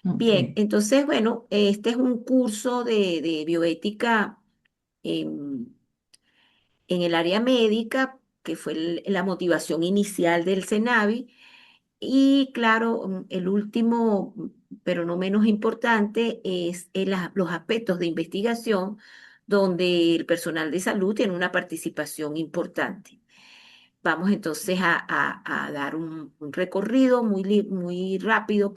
Ok. Bien, entonces, bueno, este es un curso de bioética en el área médica, que fue la motivación inicial del CENAVI. Y claro, el último, pero no menos importante, es los aspectos de investigación, donde el personal de salud tiene una participación importante. Vamos entonces a dar un recorrido muy rápido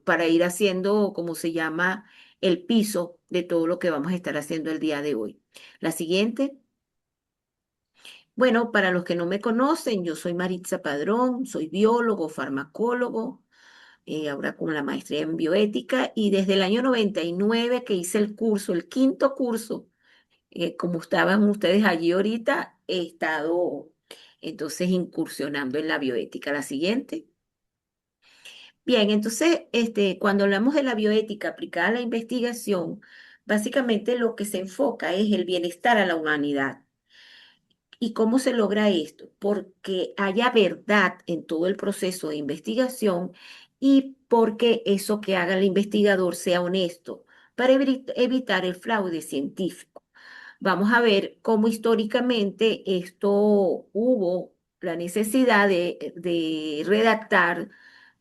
para ir haciendo, como se llama, el piso de todo lo que vamos a estar haciendo el día de hoy. La siguiente. Bueno, para los que no me conocen, yo soy Maritza Padrón, soy biólogo, farmacólogo, ahora con la maestría en bioética, y desde el año 99 que hice el curso, el quinto curso, como estaban ustedes allí ahorita, he estado entonces incursionando en la bioética. La siguiente. Bien, entonces, cuando hablamos de la bioética aplicada a la investigación, básicamente lo que se enfoca es el bienestar a la humanidad. ¿Y cómo se logra esto? Porque haya verdad en todo el proceso de investigación y porque eso que haga el investigador sea honesto para evitar el fraude científico. Vamos a ver cómo históricamente esto hubo la necesidad de redactar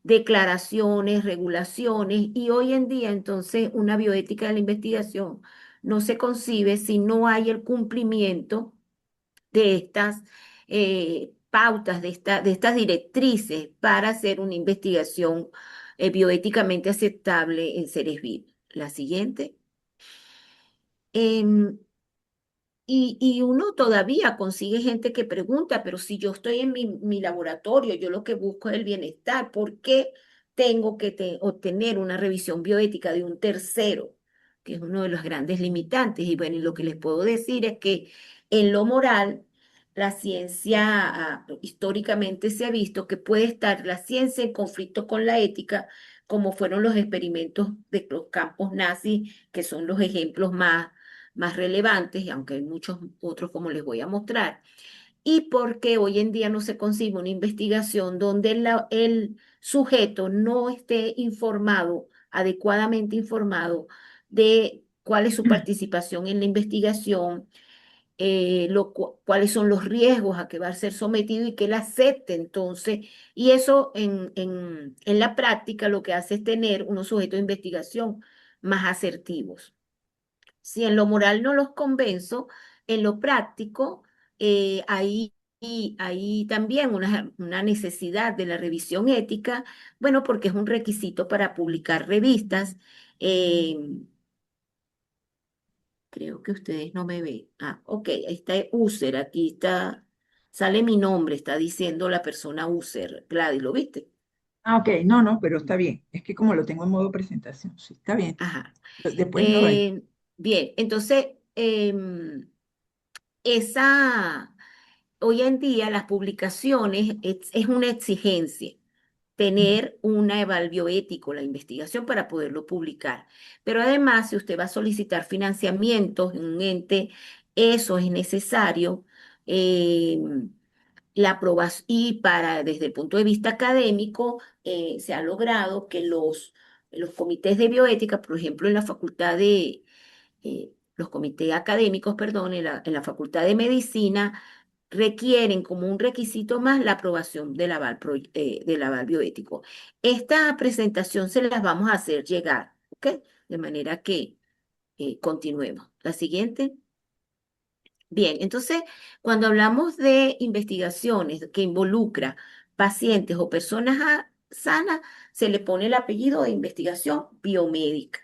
declaraciones, regulaciones, y hoy en día entonces una bioética de la investigación no se concibe si no hay el cumplimiento de estas pautas, de estas directrices para hacer una investigación bioéticamente aceptable en seres vivos. La siguiente. Em, y uno todavía consigue gente que pregunta, pero si yo estoy en mi laboratorio, yo lo que busco es el bienestar, ¿por qué tengo que obtener una revisión bioética de un tercero? Que es uno de los grandes limitantes. Y bueno, y lo que les puedo decir es que en lo moral, la ciencia históricamente se ha visto que puede estar la ciencia en conflicto con la ética, como fueron los experimentos de los campos nazis, que son los ejemplos más relevantes, y aunque hay muchos otros como les voy a mostrar, y porque hoy en día no se concibe una investigación donde el sujeto no esté informado, adecuadamente informado de cuál es su participación en la investigación, cuáles son los riesgos a que va a ser sometido y que él acepte entonces. Y eso en la práctica lo que hace es tener unos sujetos de investigación más asertivos. Si en lo moral no los convenzo, en lo práctico hay también una necesidad de la revisión ética, bueno, porque es un requisito para publicar revistas. eh, Creo que ustedes no me ven. Ah, ok, ahí está user, aquí está, sale mi nombre, está diciendo la persona user. Gladys, ¿lo viste? Ah, ok, no, no, pero está bien. Es que como lo tengo en modo presentación, sí, está bien. Ajá. Después lo reviso. Eh, Bien, entonces, esa, hoy en día las publicaciones es una exigencia tener un aval bioético, la investigación para poderlo publicar. Pero además, si usted va a solicitar financiamientos en un ente, eso es necesario. eh, la aprobación, y desde el punto de vista académico, se ha logrado que los comités de bioética, por ejemplo, en la facultad los comités académicos, perdón, en la Facultad de Medicina, requieren como un requisito más la aprobación del aval bioético. Esta presentación se las vamos a hacer llegar, ¿ok? De manera que continuemos. La siguiente. Bien, entonces, cuando hablamos de investigaciones que involucra pacientes o personas sanas, se le pone el apellido de investigación biomédica,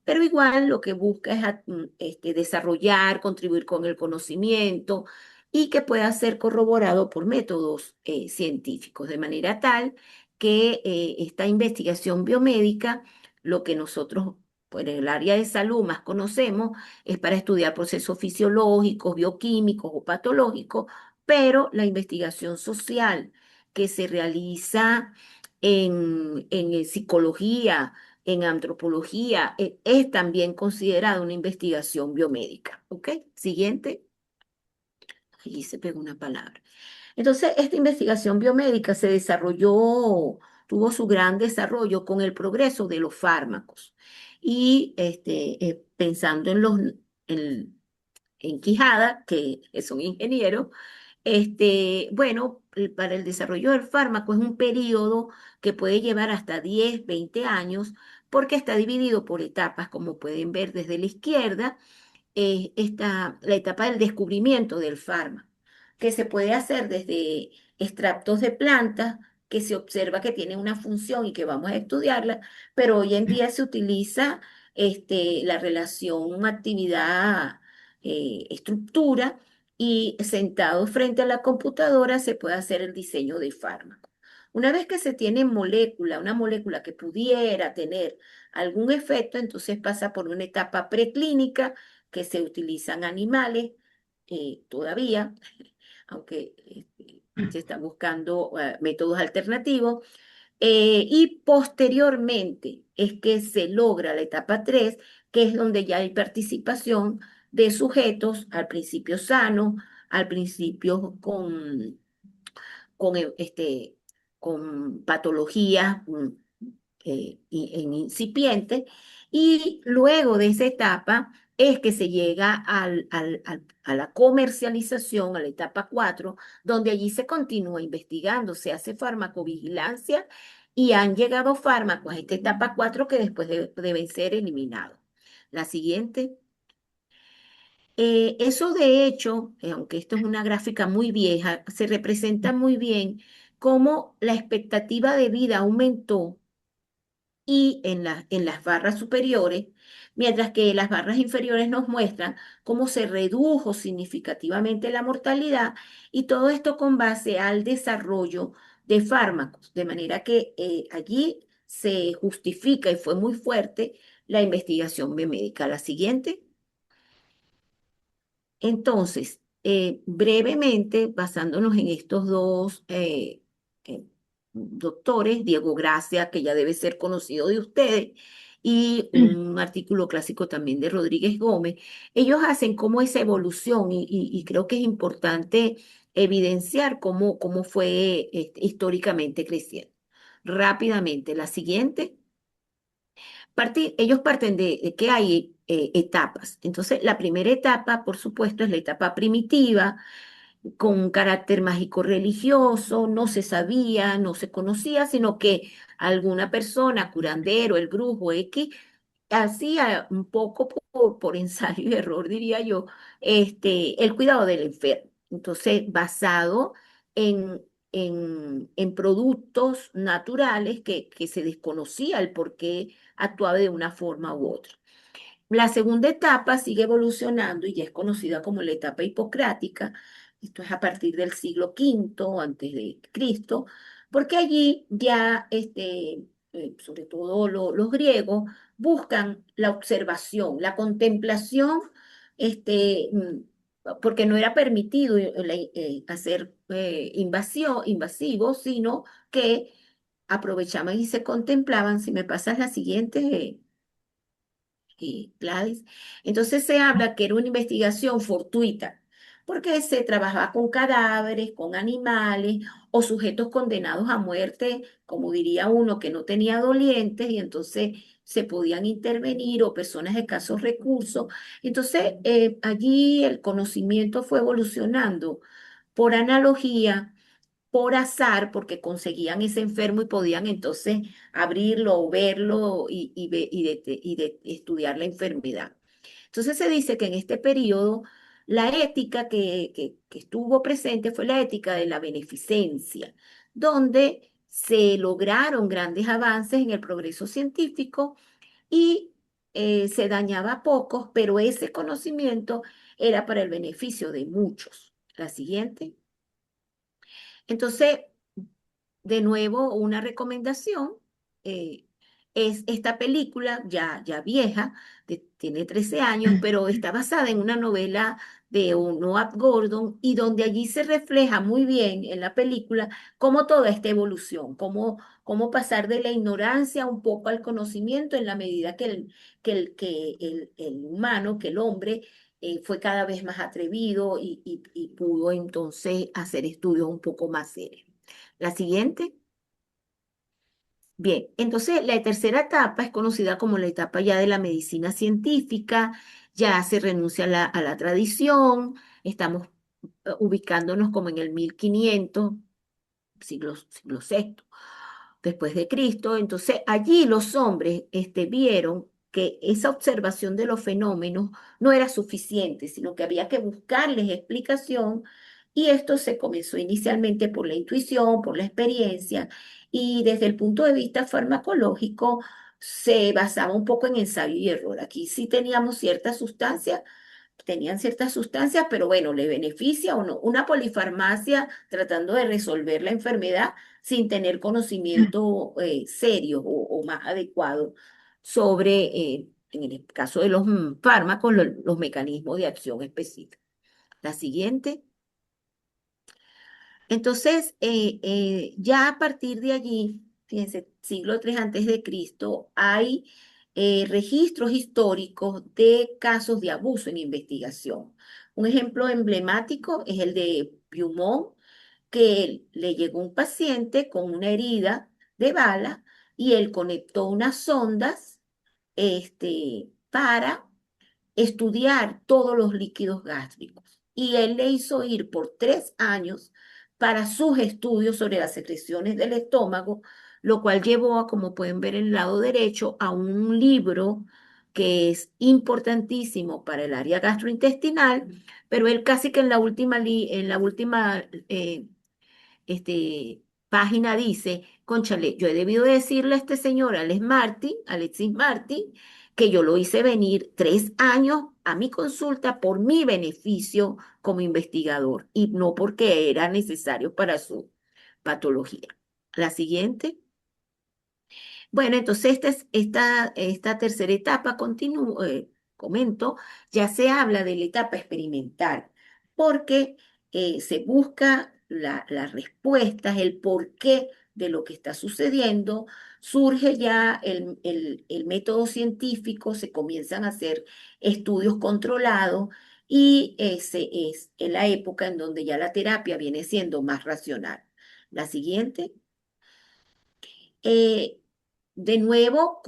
pero igual lo que busca es desarrollar, contribuir con el conocimiento y que pueda ser corroborado por métodos científicos, de manera tal que esta investigación biomédica, lo que nosotros pues, en el área de salud más conocemos, es para estudiar procesos fisiológicos, bioquímicos o patológicos, pero la investigación social que se realiza en psicología, en antropología, es también considerada una investigación biomédica. ¿Ok? Siguiente. Allí se pegó una palabra. Entonces, esta investigación biomédica se desarrolló tuvo su gran desarrollo con el progreso de los fármacos. Y pensando en, en Quijada, que es un ingeniero, bueno, para el desarrollo del fármaco es un periodo que puede llevar hasta 10, 20 años, porque está dividido por etapas, como pueden ver desde la izquierda, está la etapa del descubrimiento del fármaco, que se puede hacer desde extractos de plantas, que se observa que tienen una función y que vamos a estudiarla, pero hoy en día se utiliza la relación actividad, estructura, y sentado frente a la computadora se puede hacer el diseño de fármaco. Una vez que se tiene molécula, una molécula que pudiera tener algún efecto, entonces pasa por una etapa preclínica que se utilizan animales todavía, aunque se están buscando métodos alternativos, y posteriormente es que se logra la etapa 3, que es donde ya hay participación de sujetos al principio sanos, al principio con con patologías en incipiente, y luego de esa etapa es que se llega a la comercialización, a la etapa 4 donde allí se continúa investigando, se hace farmacovigilancia y han llegado fármacos a esta etapa 4 que después deben ser eliminados. La siguiente. Eso de hecho, aunque esto es una gráfica muy vieja, se representa muy bien cómo la expectativa de vida aumentó y en las barras superiores, mientras que las barras inferiores nos muestran cómo se redujo significativamente la mortalidad, y todo esto con base al desarrollo de fármacos, de manera que allí se justifica y fue muy fuerte la investigación biomédica. La siguiente. Entonces, brevemente, basándonos en estos dos doctores, Diego Gracia, que ya debe ser conocido de ustedes, y un artículo clásico también de Rodríguez Gómez, ellos hacen como esa evolución y creo que es importante evidenciar cómo fue históricamente creciendo. Rápidamente, la siguiente. Ellos parten de que hay etapas. Entonces, la primera etapa, por supuesto, es la etapa primitiva, con un carácter mágico religioso, no se sabía, no se conocía, sino que alguna persona, curandero, el brujo X, hacía un poco por ensayo y error, diría yo, el cuidado del enfermo. Entonces, basado en productos naturales que se desconocía el por qué actuaba de una forma u otra. La segunda etapa sigue evolucionando y ya es conocida como la etapa hipocrática. Esto es a partir del siglo V antes de Cristo, porque allí ya, sobre todo los griegos, buscan la observación, la contemplación, porque no era permitido hacer invasivo, sino que aprovechaban y se contemplaban. Si me pasas la siguiente. Gladys. Entonces se habla que era una investigación fortuita, porque se trabajaba con cadáveres, con animales o sujetos condenados a muerte, como diría uno, que no tenía dolientes, y entonces se podían intervenir, o personas de escasos recursos. Entonces allí el conocimiento fue evolucionando por analogía, por azar, porque conseguían ese enfermo y podían entonces abrirlo o verlo y estudiar la enfermedad. Entonces se dice que en este periodo la ética que estuvo presente fue la ética de la beneficencia, donde se lograron grandes avances en el progreso científico y se dañaba a pocos, pero ese conocimiento era para el beneficio de muchos. La siguiente. Entonces, de nuevo, una recomendación eh, es esta película ya vieja, tiene 13 años, pero está basada en una novela de Noah Gordon, y donde allí se refleja muy bien en la película cómo toda esta evolución, cómo pasar de la ignorancia un poco al conocimiento en la medida que el humano, que el hombre, fue cada vez más atrevido y pudo entonces hacer estudios un poco más serios. La siguiente. Bien, entonces la tercera etapa es conocida como la etapa ya de la medicina científica, ya se renuncia a la tradición, estamos ubicándonos como en el 1500, siglo sexto después de Cristo. Entonces allí los hombres vieron que esa observación de los fenómenos no era suficiente, sino que había que buscarles explicación y esto se comenzó inicialmente por la intuición, por la experiencia y desde el punto de vista farmacológico se basaba un poco en ensayo y error. Aquí sí tenían ciertas sustancias, pero bueno, ¿le beneficia o no? Una polifarmacia tratando de resolver la enfermedad sin tener conocimiento serio o más adecuado sobre, en el caso de los fármacos, los mecanismos de acción específicos. La siguiente. Entonces, ya a partir de allí, fíjense, siglo III antes de Cristo, hay registros históricos de casos de abuso en investigación. Un ejemplo emblemático es el de Beaumont, que le llegó un paciente con una herida de bala y él conectó unas sondas para estudiar todos los líquidos gástricos. Y él le hizo ir por 3 años para sus estudios sobre las secreciones del estómago, lo cual llevó a, como pueden ver en el lado derecho, a un libro que es importantísimo para el área gastrointestinal, pero él casi que en la última página dice, cónchale, yo he debido decirle a este señor, Alexis Martin, que yo lo hice venir 3 años a mi consulta por mi beneficio como investigador y no porque era necesario para su patología. La siguiente. Bueno, entonces esta tercera etapa, comento, ya se habla de la etapa experimental, porque se busca las respuestas, el porqué de lo que está sucediendo, surge ya el método científico, se comienzan a hacer estudios controlados y ese es en la época en donde ya la terapia viene siendo más racional. La siguiente. Eh, de nuevo,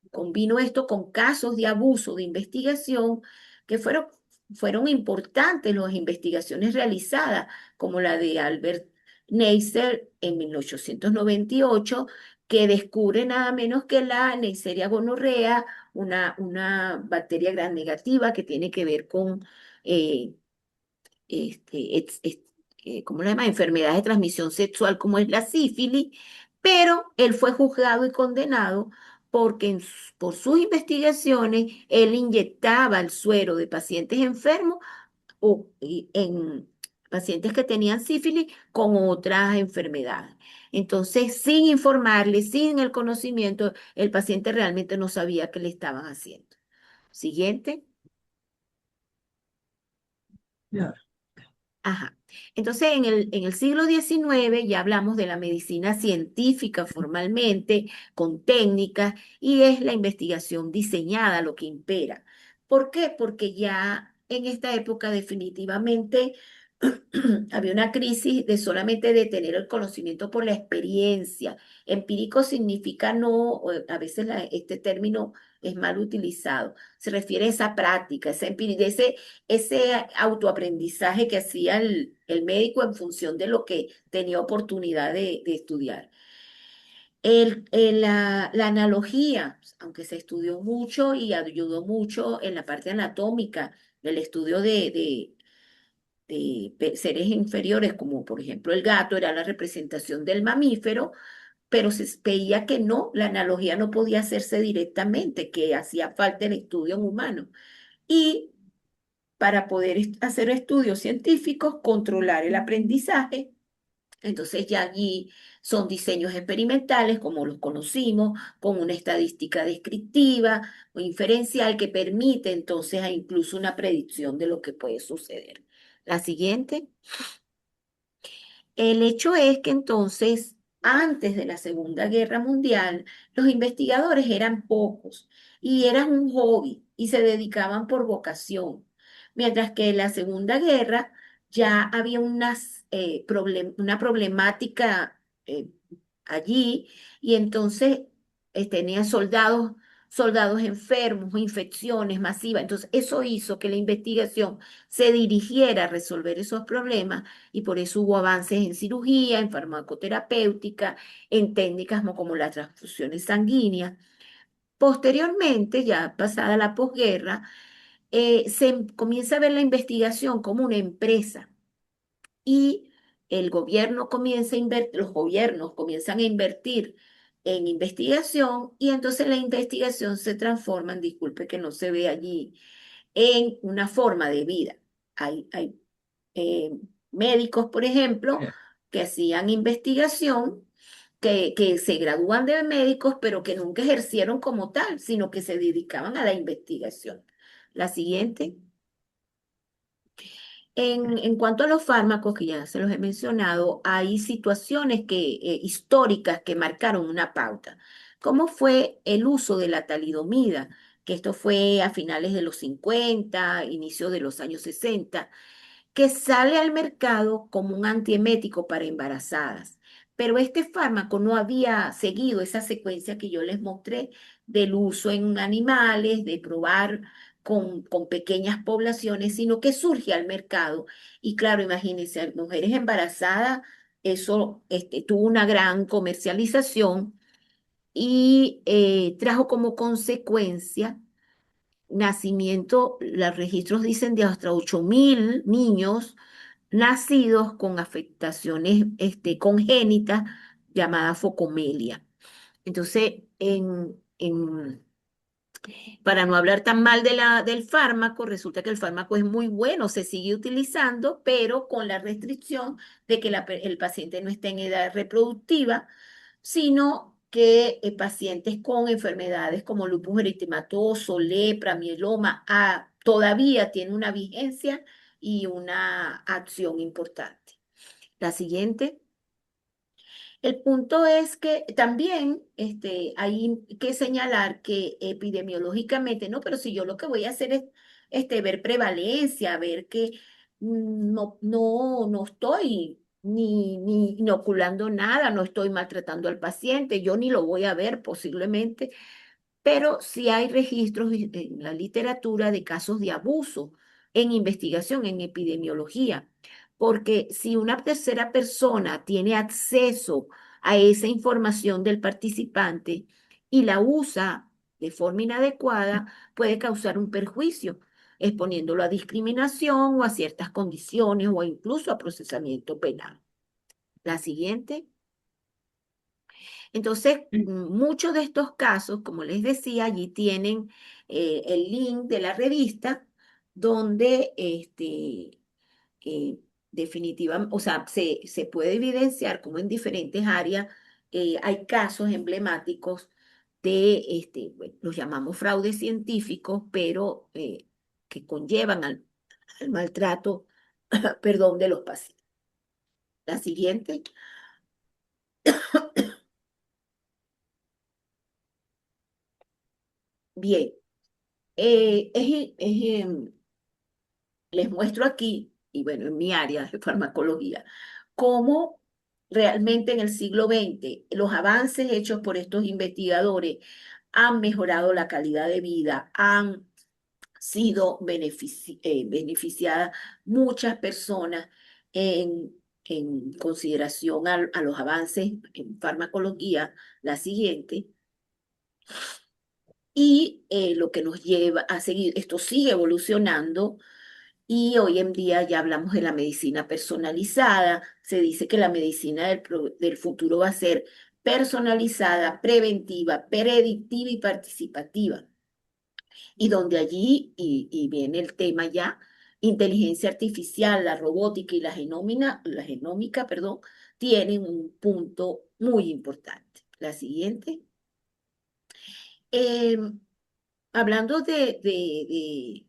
combino esto con casos de abuso de investigación que fueron importantes las investigaciones realizadas, como la de Albert Neisser en 1898, que descubre nada menos que la Neisseria gonorrea, una bacteria gram negativa que tiene que ver con eh, ¿cómo le llama? Enfermedades de transmisión sexual como es la sífilis, pero él fue juzgado y condenado porque por sus investigaciones él inyectaba el suero de pacientes enfermos en pacientes que tenían sífilis con otras enfermedades. Entonces, sin informarle, sin el conocimiento, el paciente realmente no sabía qué le estaban haciendo. Siguiente. Ya. Ajá. Entonces, en el siglo XIX ya hablamos de la medicina científica formalmente, con técnicas, y es la investigación diseñada lo que impera. ¿Por qué? Porque ya en esta época definitivamente había una crisis de solamente de tener el conocimiento por la experiencia. Empírico significa no, a veces este término es mal utilizado. Se refiere a esa práctica, ese autoaprendizaje que hacía el médico en función de lo que tenía oportunidad de estudiar. La analogía, aunque se estudió mucho y ayudó mucho en la parte anatómica, el estudio de seres inferiores, como por ejemplo el gato, era la representación del mamífero, pero se veía que no, la analogía no podía hacerse directamente, que hacía falta el estudio en humano. Y para poder hacer estudios científicos, controlar el aprendizaje. Entonces ya allí son diseños experimentales, como los conocimos, con una estadística descriptiva o inferencial que permite entonces a incluso una predicción de lo que puede suceder. La siguiente. El hecho es que entonces, antes de la Segunda Guerra Mundial, los investigadores eran pocos y eran un hobby y se dedicaban por vocación, mientras que en la Segunda Guerra ya había una problemática allí y entonces tenían soldados enfermos, infecciones masivas. Entonces, eso hizo que la investigación se dirigiera a resolver esos problemas y por eso hubo avances en cirugía, en farmacoterapéutica, en técnicas como las transfusiones sanguíneas. Posteriormente, ya pasada la posguerra, comienza a ver la investigación como una empresa y el gobierno comienza a invertir, los gobiernos comienzan a invertir en investigación y entonces la investigación se transforma, disculpe que no se ve allí, en una forma de vida. Hay eh, médicos, por ejemplo, Ya. que hacían investigación, que se gradúan de médicos, pero que nunca ejercieron como tal, sino que se dedicaban a la investigación. La siguiente. En cuanto a los fármacos, que ya se los he mencionado, hay situaciones históricas que marcaron una pauta. ¿Cómo fue el uso de la talidomida? Que esto fue a finales de los 50, inicio de los años 60, que sale al mercado como un antiemético para embarazadas. Pero este fármaco no había seguido esa secuencia que yo les mostré del uso en animales, de probar con pequeñas poblaciones, sino que surge al mercado. Y claro, imagínense, mujeres embarazadas, eso tuvo una gran comercialización y trajo como consecuencia nacimiento, los registros dicen de hasta 8.000 niños nacidos con afectaciones congénitas llamadas focomelia. Entonces, para no hablar tan mal del fármaco, resulta que el fármaco es muy bueno, se sigue utilizando, pero con la restricción de que el paciente no esté en edad reproductiva, sino que pacientes con enfermedades como lupus eritematoso, lepra, mieloma, todavía tienen una vigencia y una acción importante. La siguiente. El punto es que también hay que señalar que epidemiológicamente, no, pero si yo lo que voy a hacer es ver prevalencia, ver que no estoy ni inoculando nada, no estoy maltratando al paciente, yo ni lo voy a ver posiblemente, pero sí hay registros en la literatura de casos de abuso en investigación, en epidemiología, porque si una tercera persona tiene acceso a esa información del participante y la usa de forma inadecuada, puede causar un perjuicio, exponiéndolo a discriminación o a ciertas condiciones o incluso a procesamiento penal. La siguiente. Entonces, muchos de estos casos, como les decía, allí tienen el link de la revista donde definitivamente, o sea, se puede evidenciar como en diferentes áreas hay casos emblemáticos de, bueno, los llamamos fraudes científicos, pero que conllevan al maltrato, perdón, de los pacientes. La siguiente. Bien, les muestro aquí, y bueno, en mi área de farmacología, cómo realmente en el siglo XX los avances hechos por estos investigadores han mejorado la calidad de vida, han sido beneficiadas muchas personas en consideración a los avances en farmacología, la siguiente. Y lo que nos lleva a seguir, esto sigue evolucionando y hoy en día ya hablamos de la medicina personalizada. Se dice que la medicina del futuro va a ser personalizada, preventiva, predictiva y participativa. Y donde allí, y viene el tema ya, inteligencia artificial, la robótica y la genómica, perdón, tienen un punto muy importante. La siguiente. Em, Hablando de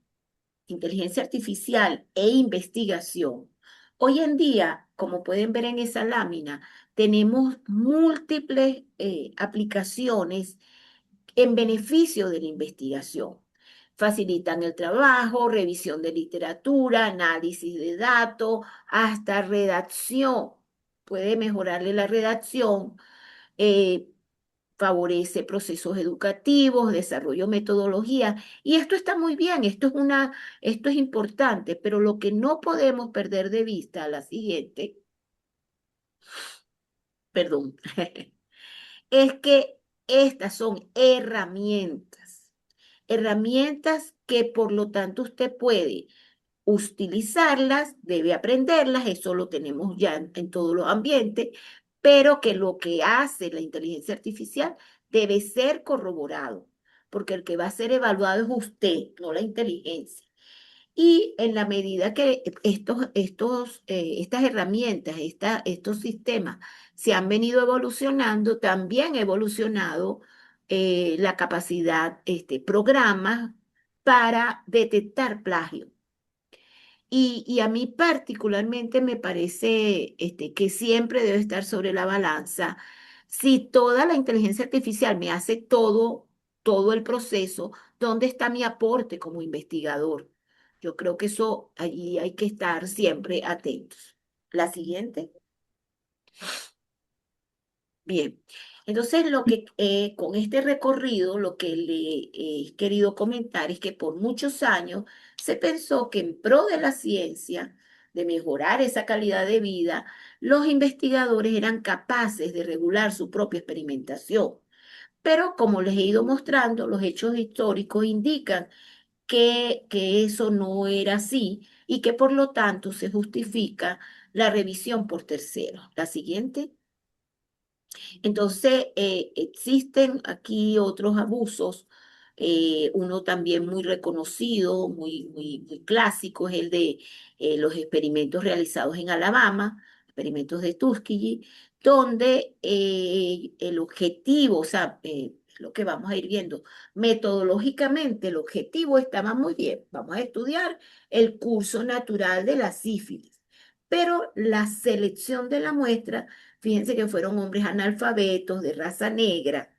inteligencia artificial e investigación, hoy en día, como pueden ver en esa lámina, tenemos múltiples aplicaciones en beneficio de la investigación. Facilitan el trabajo, revisión de literatura, análisis de datos, hasta redacción. Puede mejorarle la redacción eh, favorece procesos educativos, desarrollo de metodología, y esto está muy bien, esto es importante, pero lo que no podemos perder de vista, la siguiente, perdón, es que estas son herramientas, herramientas que por lo tanto usted puede utilizarlas, debe aprenderlas, eso lo tenemos ya en todos los ambientes, pero que lo que hace la inteligencia artificial debe ser corroborado, porque el que va a ser evaluado es usted, no la inteligencia. Y en la medida que estas herramientas, estos sistemas se han venido evolucionando, también ha evolucionado la capacidad, programas para detectar plagio. Y a mí particularmente me parece que siempre debe estar sobre la balanza. Si toda la inteligencia artificial me hace todo el proceso, ¿dónde está mi aporte como investigador? Yo creo que eso allí hay que estar siempre atentos. La siguiente. Bien, entonces con este recorrido lo que le he querido comentar es que por muchos años se pensó que en pro de la ciencia, de mejorar esa calidad de vida, los investigadores eran capaces de regular su propia experimentación. Pero como les he ido mostrando, los hechos históricos indican que eso no era así y que por lo tanto se justifica la revisión por terceros. La siguiente. Entonces, existen aquí otros abusos, uno también muy reconocido, muy clásico, es el de los experimentos realizados en Alabama, experimentos de Tuskegee, donde el objetivo, o sea, lo que vamos a ir viendo, metodológicamente el objetivo estaba muy bien, vamos a estudiar el curso natural de la sífilis, pero la selección de la muestra. Fíjense que fueron hombres analfabetos de raza negra.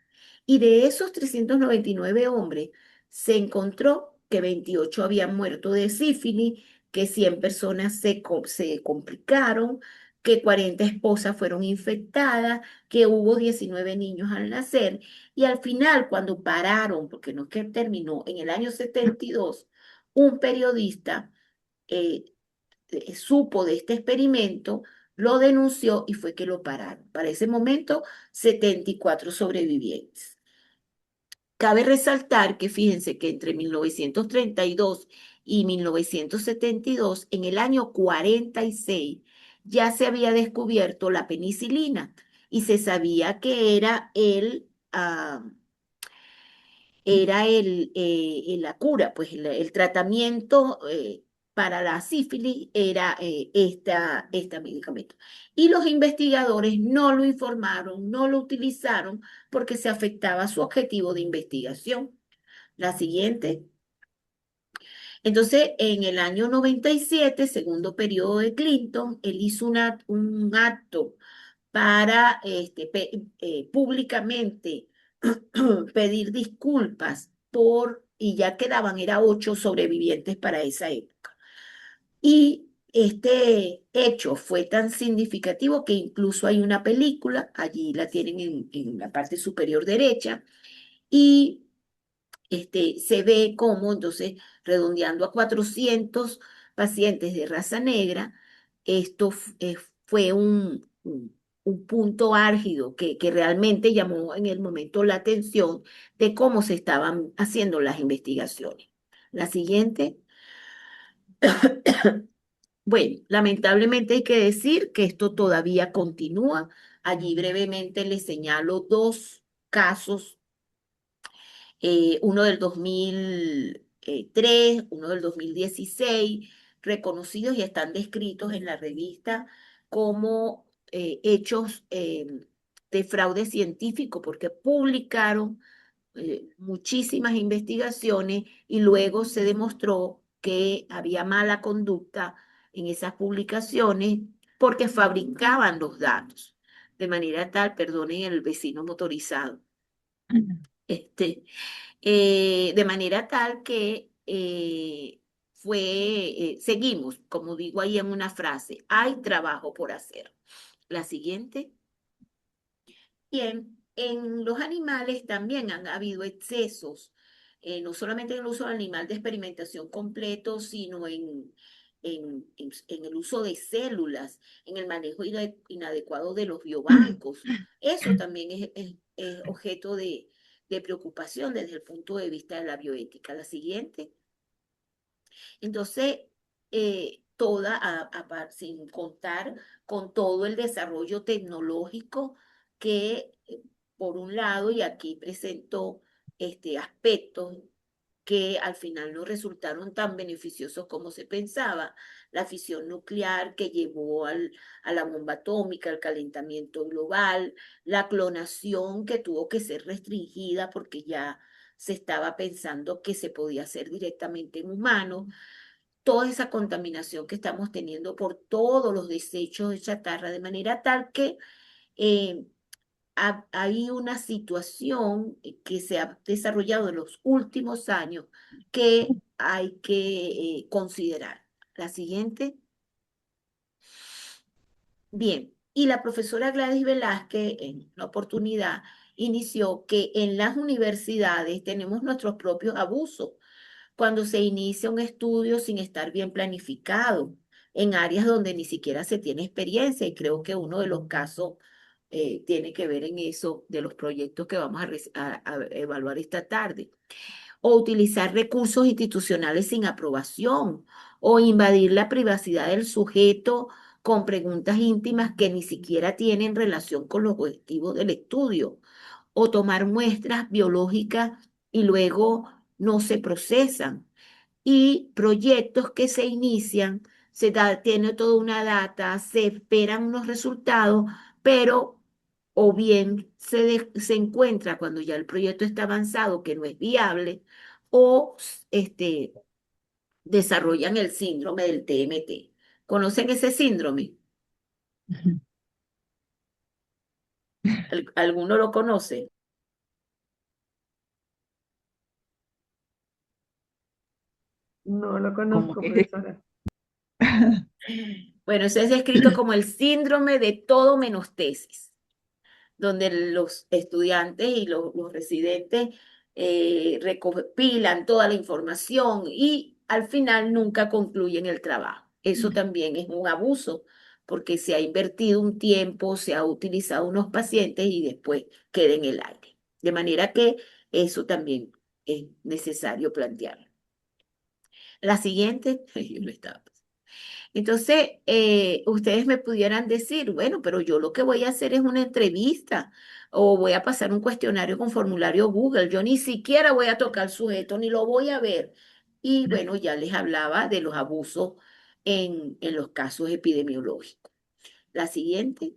Y de esos 399 hombres, se encontró que 28 habían muerto de sífilis, que 100 personas se complicaron, que 40 esposas fueron infectadas, que hubo 19 niños al nacer. Y al final, cuando pararon, porque no es que terminó, en el año 72, un periodista eh, supo de este experimento, lo denunció y fue que lo pararon. Para ese momento, 74 sobrevivientes. Cabe resaltar que fíjense que entre 1932 y 1972, en el año 46, ya se había descubierto la penicilina y se sabía que era la cura, pues el tratamiento para la sífilis era este medicamento. Y los investigadores no lo informaron, no lo utilizaron porque se afectaba su objetivo de investigación. La siguiente. Entonces, en el año 97, segundo periodo de Clinton, él hizo un acto para públicamente pedir disculpas y ya quedaban, era 8 sobrevivientes para esa época. Y este hecho fue tan significativo que incluso hay una película, allí la tienen en la parte superior derecha, y se ve cómo, entonces, redondeando a 400 pacientes de raza negra, fue un punto álgido que realmente llamó en el momento la atención de cómo se estaban haciendo las investigaciones. La siguiente. Bueno, lamentablemente hay que decir que esto todavía continúa. Allí brevemente les señalo dos casos, uno del 2003, uno del 2016, reconocidos y están descritos en la revista como hechos de fraude científico, porque publicaron muchísimas investigaciones y luego se demostró que había mala conducta en esas publicaciones porque fabricaban los datos. De manera tal, perdonen el vecino motorizado. Este, de manera tal que seguimos, como digo ahí en una frase, hay trabajo por hacer. La siguiente. Bien, en los animales también han habido excesos, no solamente en el uso del animal de experimentación completo, sino en el uso de células, en el manejo inadecuado de los biobancos. Eso también es objeto de preocupación desde el punto de vista de la bioética. La siguiente. Entonces, sin contar con todo el desarrollo tecnológico que, por un lado, y aquí presento aspectos que al final no resultaron tan beneficiosos como se pensaba. La fisión nuclear que llevó a la bomba atómica, al calentamiento global, la clonación que tuvo que ser restringida porque ya se estaba pensando que se podía hacer directamente en humanos, toda esa contaminación que estamos teniendo por todos los desechos de chatarra, de manera tal que eh, hay una situación que se ha desarrollado en los últimos años que hay que considerar. La siguiente. Bien, y la profesora Gladys Velázquez en una oportunidad inició que en las universidades tenemos nuestros propios abusos cuando se inicia un estudio sin estar bien planificado, en áreas donde ni siquiera se tiene experiencia, y creo que uno de los casos tiene que ver en eso de los proyectos que vamos a evaluar esta tarde, o utilizar recursos institucionales sin aprobación, o invadir la privacidad del sujeto con preguntas íntimas que ni siquiera tienen relación con los objetivos del estudio, o tomar muestras biológicas y luego no se procesan, y proyectos que se inician, tiene toda una data, se esperan unos resultados, pero o bien se encuentra cuando ya el proyecto está avanzado que no es viable, o desarrollan el síndrome del TMT. ¿Conocen ese síndrome? ¿Alguno lo conoce? No lo Como conozco, que profesora. Bueno, eso es descrito como el síndrome de todo menos tesis, donde los estudiantes y los residentes recopilan toda la información y al final nunca concluyen el trabajo. Eso también es un abuso, porque se ha invertido un tiempo, se ha utilizado unos pacientes y después queda en el aire. De manera que eso también es necesario plantearlo. La siguiente, yo lo estaba. Entonces, ustedes me pudieran decir, bueno, pero yo lo que voy a hacer es una entrevista o voy a pasar un cuestionario con formulario Google. Yo ni siquiera voy a tocar sujeto, ni lo voy a ver. Y bueno, ya les hablaba de los abusos en los casos epidemiológicos. La siguiente.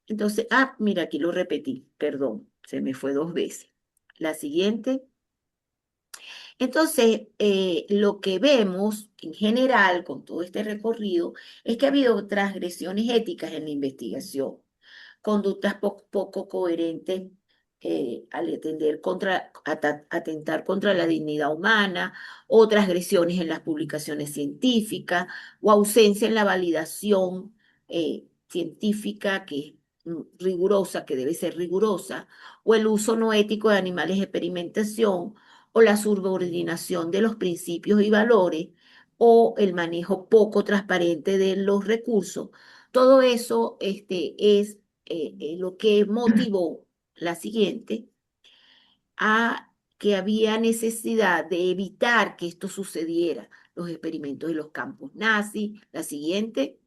Entonces, mira, aquí lo repetí, perdón, se me fue 2 veces. La siguiente. Entonces, lo que vemos en general con todo este recorrido es que ha habido transgresiones éticas en la investigación, conductas poco coherentes al atentar contra la dignidad humana, o transgresiones en las publicaciones científicas, o ausencia en la validación científica que es rigurosa, que debe ser rigurosa, o el uso no ético de animales de experimentación, o la subordinación de los principios y valores, o el manejo poco transparente de los recursos. Todo eso es lo que motivó la siguiente a que había necesidad de evitar que esto sucediera, los experimentos de los campos nazis. La siguiente,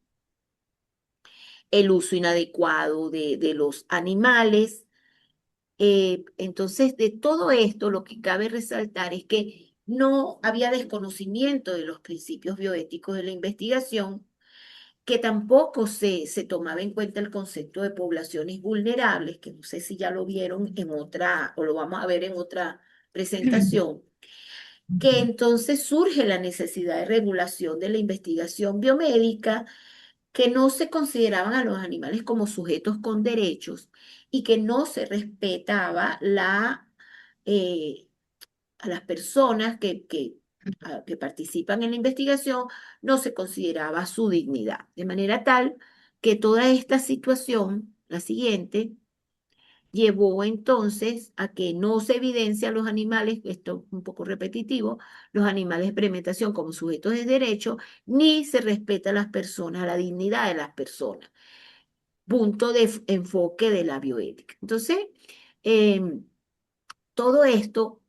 el uso inadecuado de los animales. Entonces, de todo esto, lo que cabe resaltar es que no había desconocimiento de los principios bioéticos de la investigación, que tampoco se tomaba en cuenta el concepto de poblaciones vulnerables, que no sé si ya lo vieron en otra, o lo vamos a ver en otra presentación, que entonces surge la necesidad de regulación de la investigación biomédica, que no se consideraban a los animales como sujetos con derechos y que no se respetaba eh, a las personas que participan en la investigación, no se consideraba su dignidad. De manera tal que toda esta situación, la siguiente, llevó entonces a que no se evidencia a los animales, esto es un poco repetitivo, los animales de experimentación como sujetos de derecho, ni se respeta a las personas, la dignidad de las personas. Punto de enfoque de la bioética. Entonces, em, todo esto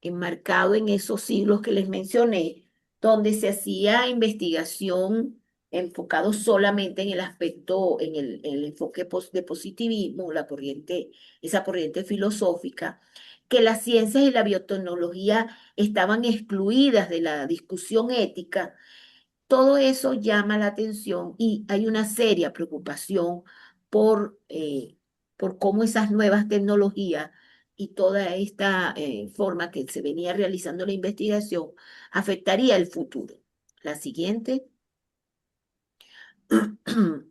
enmarcado en esos siglos que les mencioné, donde se hacía investigación enfocado solamente en el aspecto, en el enfoque de positivismo, esa corriente filosófica, que las ciencias y la biotecnología estaban excluidas de la discusión ética. Todo eso llama la atención y hay una seria preocupación por cómo esas nuevas tecnologías y toda esta forma que se venía realizando la investigación afectaría el futuro. La siguiente.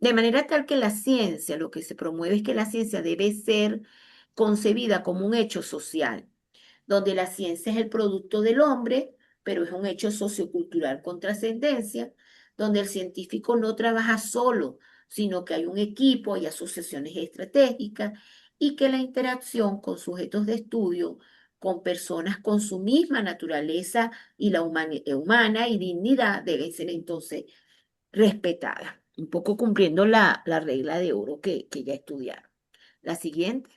De manera tal que la ciencia, lo que se promueve es que la ciencia debe ser concebida como un hecho social donde la ciencia es el producto del hombre, pero es un hecho sociocultural con trascendencia, donde el científico no trabaja solo, sino que hay un equipo y asociaciones estratégicas y que la interacción con sujetos de estudio, con personas con su misma naturaleza y la humana y dignidad deben ser entonces respetadas, un poco cumpliendo la regla de oro que ya estudiaron. La siguiente.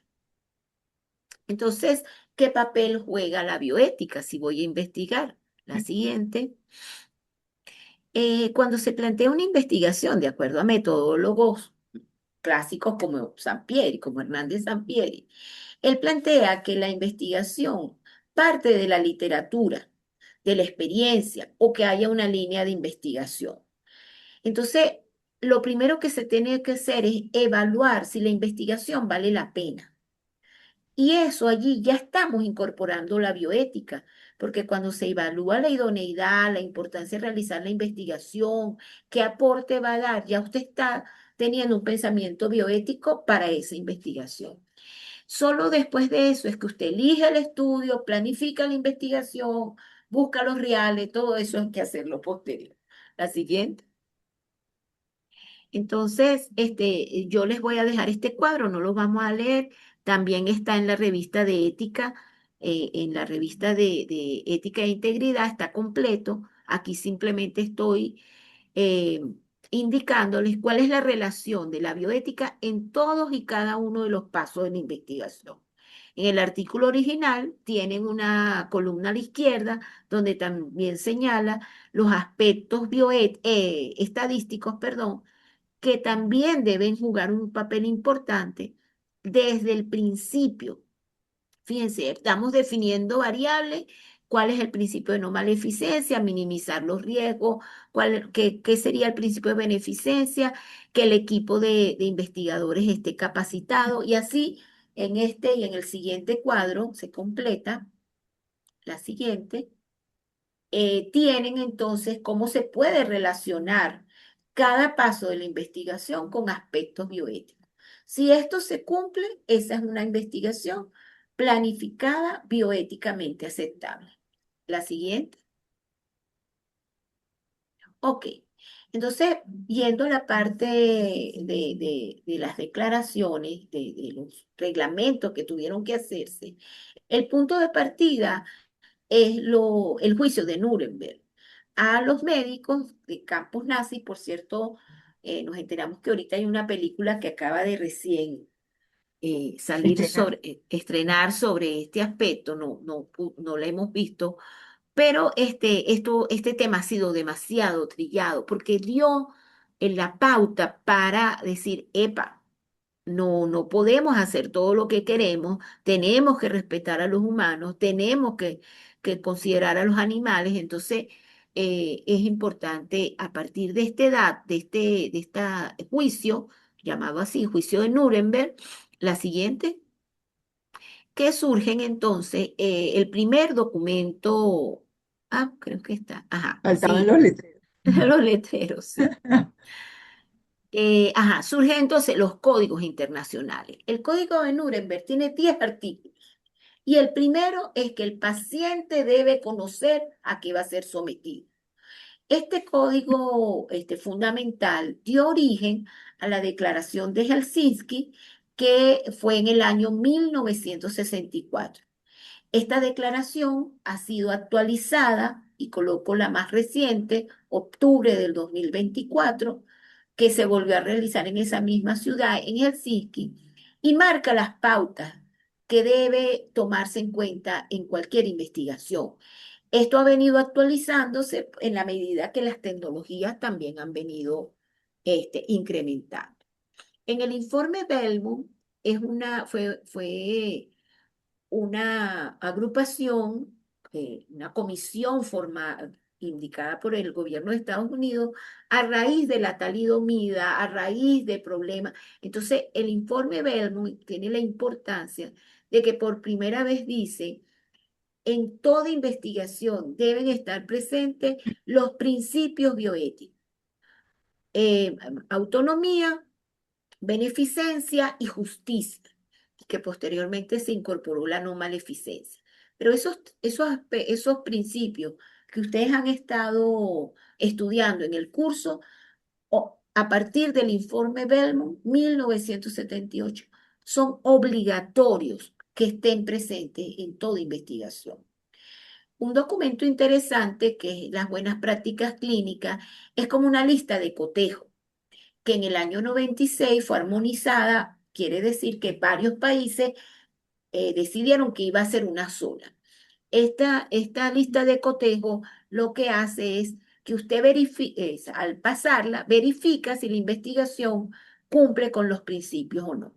Entonces, ¿qué papel juega la bioética si voy a investigar? La siguiente. Cuando se plantea una investigación de acuerdo a metodólogos clásicos como Sampieri, como Hernández Sampieri, él plantea que la investigación parte de la literatura, de la experiencia o que haya una línea de investigación. Entonces, lo primero que se tiene que hacer es evaluar si la investigación vale la pena. Y eso allí ya estamos incorporando la bioética, porque cuando se evalúa la idoneidad, la importancia de realizar la investigación, qué aporte va a dar, ya usted está teniendo un pensamiento bioético para esa investigación. Solo después de eso es que usted elige el estudio, planifica la investigación, busca los reales, todo eso hay que hacerlo posterior. La siguiente. Entonces, yo les voy a dejar este cuadro, no lo vamos a leer. También está en la revista de ética, en la revista de ética e integridad, está completo. Aquí simplemente estoy eh, indicándoles cuál es la relación de la bioética en todos y cada uno de los pasos de la investigación. En el artículo original tienen una columna a la izquierda donde también señala los aspectos estadísticos, perdón, que también deben jugar un papel importante desde el principio. Fíjense, estamos definiendo variables, cuál es el principio de no maleficencia, minimizar los riesgos, qué sería el principio de beneficencia, que el equipo de investigadores esté capacitado y así en este y en el siguiente cuadro se completa. La siguiente tienen entonces cómo se puede relacionar cada paso de la investigación con aspectos bioéticos. Si esto se cumple, esa es una investigación planificada bioéticamente aceptable. La siguiente. Ok. Entonces, yendo a la parte de las declaraciones, de los reglamentos que tuvieron que hacerse, el punto de partida es el juicio de Nuremberg. A los médicos de campos nazis, por cierto, nos enteramos que ahorita hay una película que acaba de recién Estrenar. estrenar sobre este aspecto, no la hemos visto, pero este tema ha sido demasiado trillado porque dio en la pauta para decir, epa, no podemos hacer todo lo que queremos, tenemos que respetar a los humanos, tenemos que considerar a los animales, entonces es importante a partir de esta edad, de este juicio, llamado así, juicio de Nuremberg, la siguiente, que surgen entonces el primer documento, creo que está, ajá, Faltaban sí, los letreros. los letreros, sí. Surgen entonces los códigos internacionales. El código de Nuremberg tiene 10 artículos y el primero es que el paciente debe conocer a qué va a ser sometido. Este código fundamental dio origen a la Declaración de Helsinki, que fue en el año 1964. Esta declaración ha sido actualizada y coloco la más reciente, octubre del 2024, que se volvió a realizar en esa misma ciudad, en Helsinki, y marca las pautas que debe tomarse en cuenta en cualquier investigación. Esto ha venido actualizándose en la medida que las tecnologías también han venido incrementando. En el informe Belmont fue una agrupación, una comisión indicada por el gobierno de Estados Unidos a raíz de la talidomida, a raíz de problemas. Entonces, el informe Belmont tiene la importancia de que por primera vez dice, en toda investigación deben estar presentes los principios bioéticos, eh, autonomía, beneficencia y justicia, y que posteriormente se incorporó la no maleficencia. Pero esos principios que ustedes han estado estudiando en el curso, a partir del informe Belmont 1978, son obligatorios que estén presentes en toda investigación. Un documento interesante, que es las buenas prácticas clínicas, es como una lista de cotejo que en el año 96 fue armonizada, quiere decir que varios países decidieron que iba a ser una sola. Esta lista de cotejo lo que hace es que usted al pasarla, verifica si la investigación cumple con los principios o no.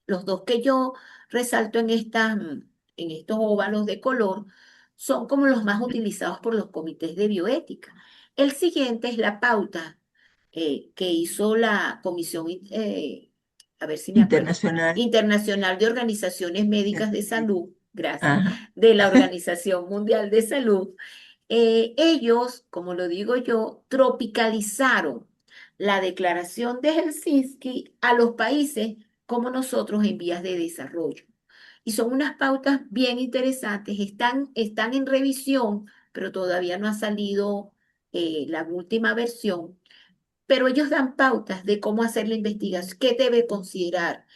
Los dos que yo resalto en estos óvalos de color son como los más utilizados por los comités de bioética. El siguiente es la pauta que hizo la Comisión, a ver si me acuerdo, Internacional. Internacional de Organizaciones Médicas de Salud, gracias, Ajá. de la Organización Mundial de Salud. Ellos, como lo digo yo, tropicalizaron la declaración de Helsinki a los países como nosotros en vías de desarrollo. Y son unas pautas bien interesantes, están en revisión, pero todavía no ha salido la última versión, pero ellos dan pautas de cómo hacer la investigación, qué debe considerar,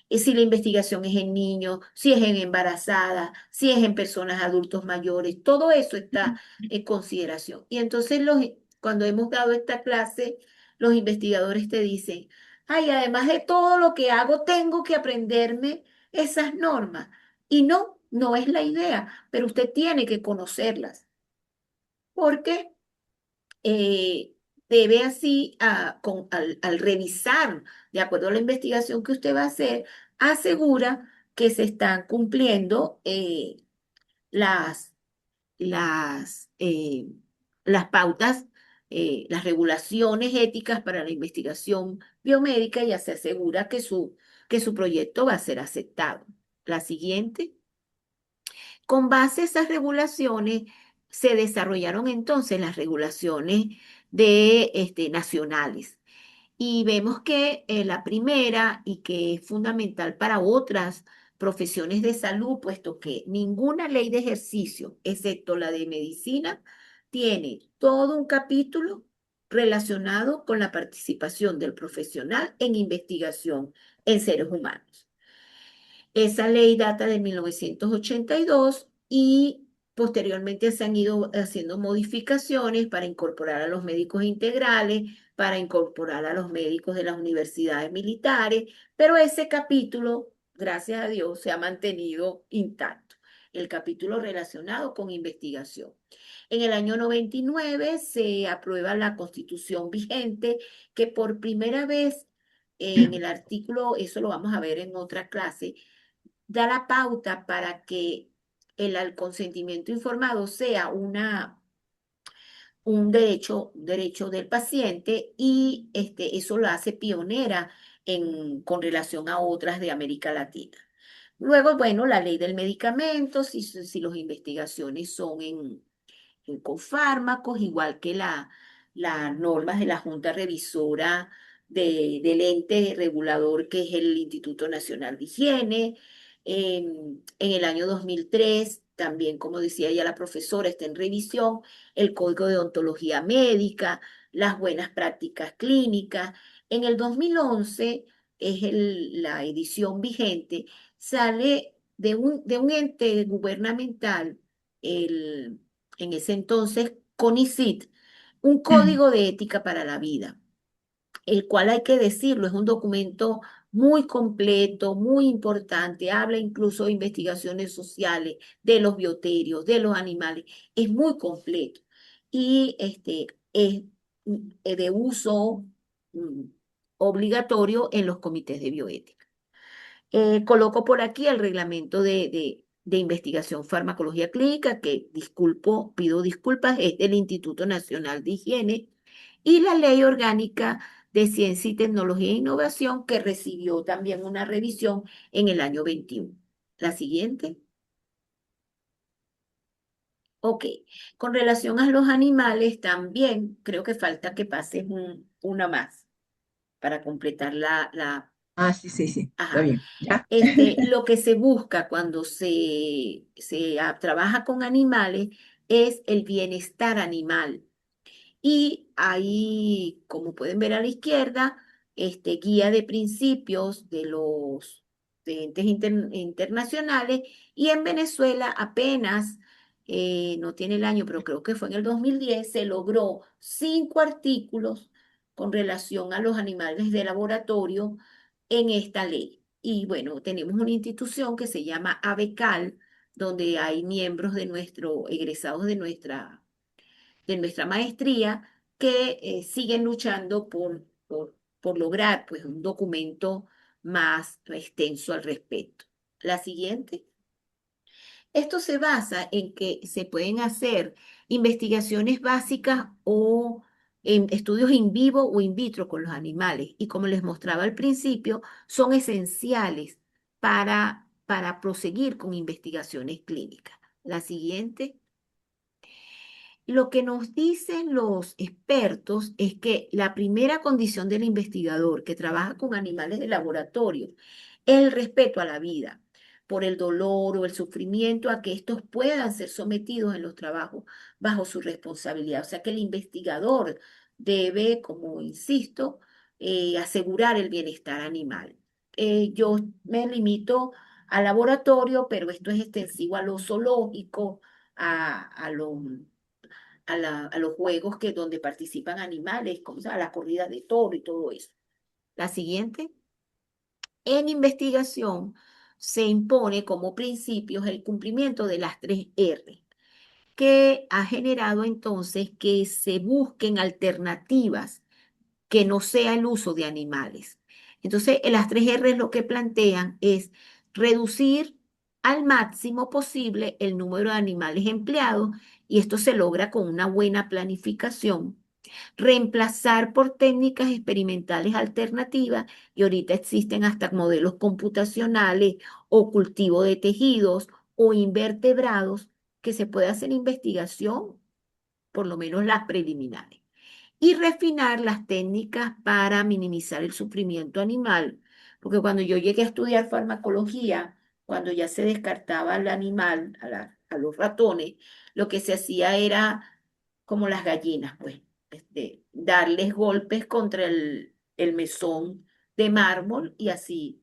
si la investigación es en niños, si es en embarazadas, si es en personas adultos mayores, todo eso está en consideración. Y entonces cuando hemos dado esta clase, los investigadores te dicen, ay, además de todo lo que hago, tengo que aprenderme esas normas. Y no, no es la idea, pero usted tiene que conocerlas, porque debe así, al revisar, de acuerdo a la investigación que usted va a hacer, asegura que se están cumpliendo las, las, eh, las pautas, las regulaciones éticas para la investigación biomédica, y ya se asegura que su proyecto va a ser aceptado. La siguiente. Con base a esas regulaciones, se desarrollaron entonces las regulaciones nacionales. Y vemos que la primera, y que es fundamental para otras profesiones de salud, puesto que ninguna ley de ejercicio, excepto la de medicina, tiene todo un capítulo relacionado con la participación del profesional en investigación en seres humanos. Esa ley data de 1982 y posteriormente se han ido haciendo modificaciones para incorporar a los médicos integrales, para incorporar a los médicos de las universidades militares, pero ese capítulo, gracias a Dios, se ha mantenido intacto, el capítulo relacionado con investigación. En el año 99 se aprueba la Constitución vigente, que por primera vez en el artículo, eso lo vamos a ver en otra clase, da la pauta para que el consentimiento informado sea un derecho del paciente, y eso lo hace pionera con relación a otras de América Latina. Luego, bueno, la ley del medicamento, si las investigaciones son con fármacos, igual que las normas de la Junta Revisora del ente regulador, que es el Instituto Nacional de Higiene. En el año 2003, también, como decía ya la profesora, está en revisión el Código de Ontología Médica, las buenas prácticas clínicas. En el 2011 es la edición vigente, sale de un ente gubernamental, el, en ese entonces CONICIT, un código de ética para la vida, el cual hay que decirlo, es un documento muy completo, muy importante, habla incluso de investigaciones sociales, de los bioterios, de los animales, es muy completo y es de uso mm, obligatorio en los comités de bioética. Coloco por aquí el reglamento de investigación farmacología clínica, que pido disculpas, es del Instituto Nacional de Higiene, y la Ley Orgánica de Ciencia y Tecnología e Innovación, que recibió también una revisión en el año 21. La siguiente. Ok, con relación a los animales, también creo que falta que pases una más para completar la. Ah, sí, sí, sí, está Ajá. bien. ¿Ya? Lo que se busca cuando se trabaja con animales es el bienestar animal. Y ahí, como pueden ver a la izquierda, guía de principios de los de entes internacionales. Y en Venezuela apenas, no tiene el año, pero creo que fue en el 2010, se logró 5 artículos con relación a los animales de laboratorio en esta ley. Y bueno, tenemos una institución que se llama ABECAL, donde hay miembros egresados de nuestra maestría, que siguen luchando por lograr pues, un documento más extenso al respecto. La siguiente. Esto se basa en que se pueden hacer investigaciones básicas o estudios in vivo o in vitro con los animales. Y como les mostraba al principio, son esenciales para proseguir con investigaciones clínicas. La siguiente. Lo que nos dicen los expertos es que la primera condición del investigador que trabaja con animales de laboratorio es el respeto a la vida, por el dolor o el sufrimiento a que estos puedan ser sometidos en los trabajos bajo su responsabilidad. O sea que el investigador debe, como insisto, asegurar el bienestar animal. Yo me limito al laboratorio, pero esto es extensivo a lo zoológico, a los juegos donde participan animales, como a las corridas de toro y todo eso. La siguiente. En investigación se impone como principios el cumplimiento de las 3 R, que ha generado entonces que se busquen alternativas que no sea el uso de animales. Entonces, en las 3 R lo que plantean es reducir al máximo posible el número de animales empleados, y esto se logra con una buena planificación, reemplazar por técnicas experimentales alternativas, y ahorita existen hasta modelos computacionales o cultivo de tejidos o invertebrados que se puede hacer investigación, por lo menos las preliminares, y refinar las técnicas para minimizar el sufrimiento animal, porque cuando yo llegué a estudiar farmacología, cuando ya se descartaba al animal, a los ratones, lo que se hacía era como las gallinas, pues, darles golpes contra el mesón de mármol y así.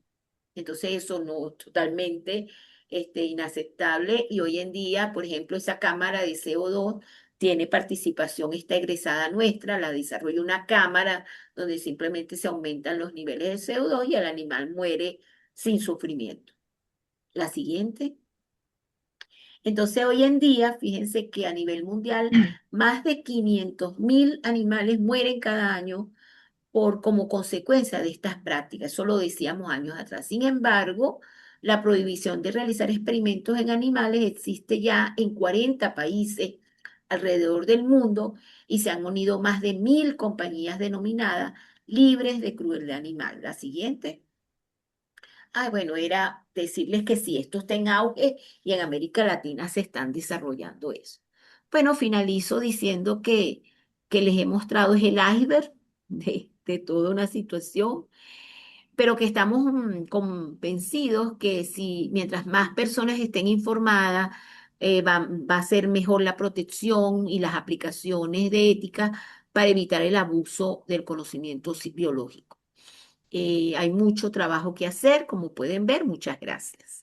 Entonces eso no es totalmente inaceptable, y hoy en día, por ejemplo, esa cámara de CO2 tiene participación, esta egresada nuestra, la desarrolla una cámara donde simplemente se aumentan los niveles de CO2 y el animal muere sin sufrimiento. La siguiente. Entonces, hoy en día, fíjense que a nivel mundial, más de 500.000 animales mueren cada año como consecuencia de estas prácticas. Eso lo decíamos años atrás. Sin embargo, la prohibición de realizar experimentos en animales existe ya en 40 países alrededor del mundo, y se han unido más de 1.000 compañías denominadas libres de crueldad animal. La siguiente. Bueno, era decirles que sí, esto está en auge y en América Latina se están desarrollando eso. Bueno, finalizo diciendo que les he mostrado es el iceberg de toda una situación, pero que estamos convencidos que si mientras más personas estén informadas, va a ser mejor la protección y las aplicaciones de ética para evitar el abuso del conocimiento biológico. Hay mucho trabajo que hacer, como pueden ver. Muchas gracias.